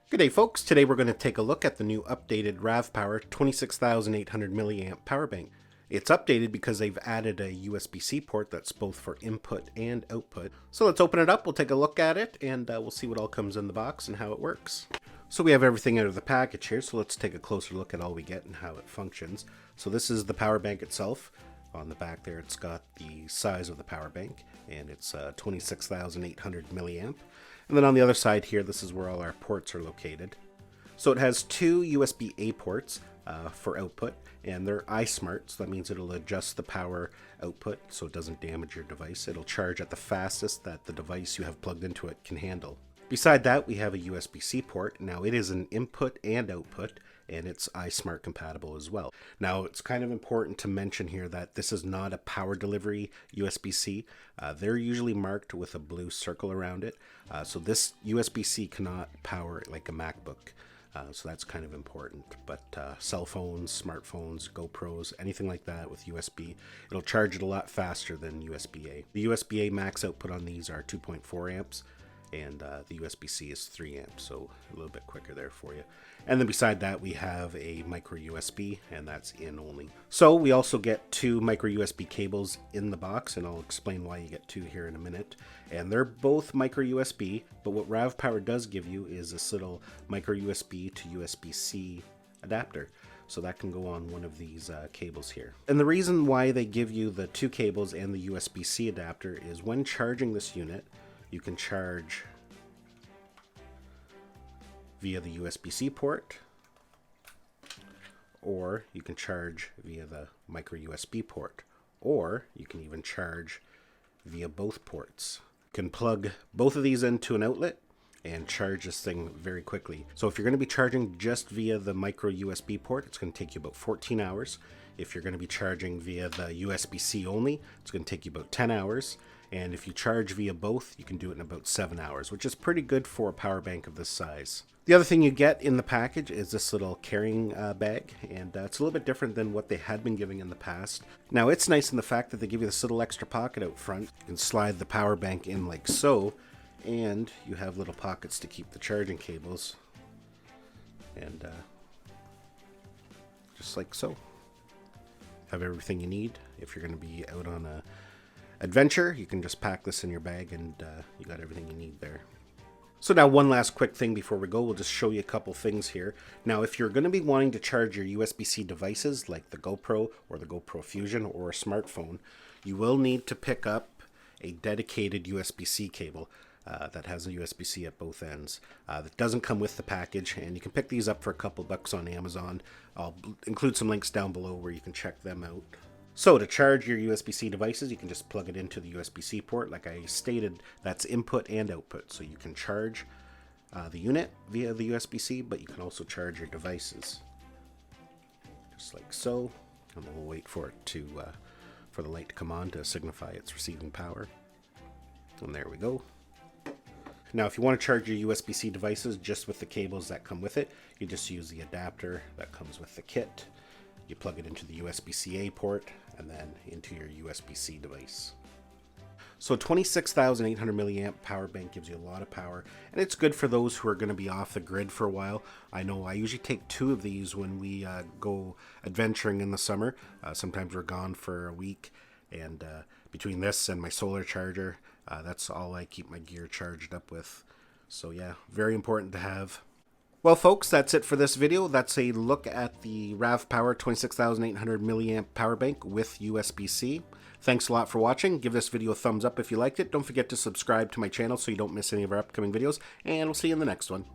Good day, folks. Today we're going to take a look at the new updated RAVPower 26,800 milliamp power bank. It's updated because they've added a USB-C port that's both for input and output. So let's open it up, we'll take a look at it, and we'll see what all comes in the box and how it works. So we have everything out of the package here, so let's take a closer look at all we get and how it functions. So this is the power bank itself. On the back there it's got the size of the power bank, and it's 26,800 milliamp. And then on the other side here, this is where all our ports are located. So it has two USB-A ports for output, and they're iSmart, so that means it'll adjust the power output so it doesn't damage your device. It'll charge at the fastest that the device you have plugged into it can handle. Beside that, we have a USB-C port. Now it is an input and output, and it's iSmart compatible as well. Now it's kind of important to mention here that this is not a power delivery USB-C. They're usually marked with a blue circle around it. So this USB-C cannot power like a MacBook. So that's kind of important. But cell phones, smartphones, GoPros, anything like that with USB, it'll charge it a lot faster than USB-A. The USB-A max output on these are 2.4 amps. And the USB-C is 3 amps, so a little bit quicker there for you. And then beside that, we have a micro USB, and that's in only. So we also get two micro USB cables in the box, and I'll explain why you get two here in a minute. And they're both micro USB, but what RAVPower does give you is this little micro USB to USB-C adapter. So that can go on one of these cables here. And the reason why they give you the two cables and the USB-C adapter is when charging this unit, you can charge via the USB-C port, or you can charge via the micro USB port, or you can even charge via both ports. You can plug both of these into an outlet and charge this thing very quickly. So if you're going to be charging just via the micro USB port, it's going to take you about 14 hours. If you're going to be charging via the USB-C only, it's going to take you about 10 hours. And if you charge via both, you can do it in about 7 hours, which is pretty good for a power bank of this size. The other thing you get in the package is this little carrying bag, and it's a little bit different than what they had been giving in the past. Now it's nice in the fact that they give you this little extra pocket out front. You can slide the power bank in like so, and you have little pockets to keep the charging cables, and just like so. Have everything you need. If you're going to be out on a adventure, you can just pack this in your bag, and you got everything you need there. So now one last quick thing before we go, we'll just show you a couple things here. Now if you're going to be wanting to charge your USB-C devices like the GoPro or the GoPro Fusion or a smartphone, you will need to pick up a dedicated USB-C cable that has a USB-C at both ends. That doesn't come with the package, and you can pick these up for a couple bucks on Amazon. I'll include some links down below where you can check them out. So to charge your USB-C devices, you can just plug it into the USB-C port. Like I stated, that's input and output. So you can charge the unit via the USB-C, but you can also charge your devices. Just like so. And we'll wait for it to, for the light to come on to signify it's receiving power. And there we go. Now if you want to charge your USB-C devices just with the cables that come with it, you just use the adapter that comes with the kit. You plug it into the USB-C port and then into your USB-C device. So a 26,800 milliamp power bank gives you a lot of power, and it's good for those who are going to be off the grid for a while. I know I usually take two of these when we go adventuring in the summer. Sometimes we're gone for a week, and between this and my solar charger, that's all I keep my gear charged up with. So yeah, very important to have. Well folks, that's it for this video. That's a look at the RAVPower 26,800 milliamp power bank with USB-C. Thanks a lot for watching. Give this video a thumbs up if you liked it. Don't forget to subscribe to my channel so you don't miss any of our upcoming videos, and we'll see you in the next one.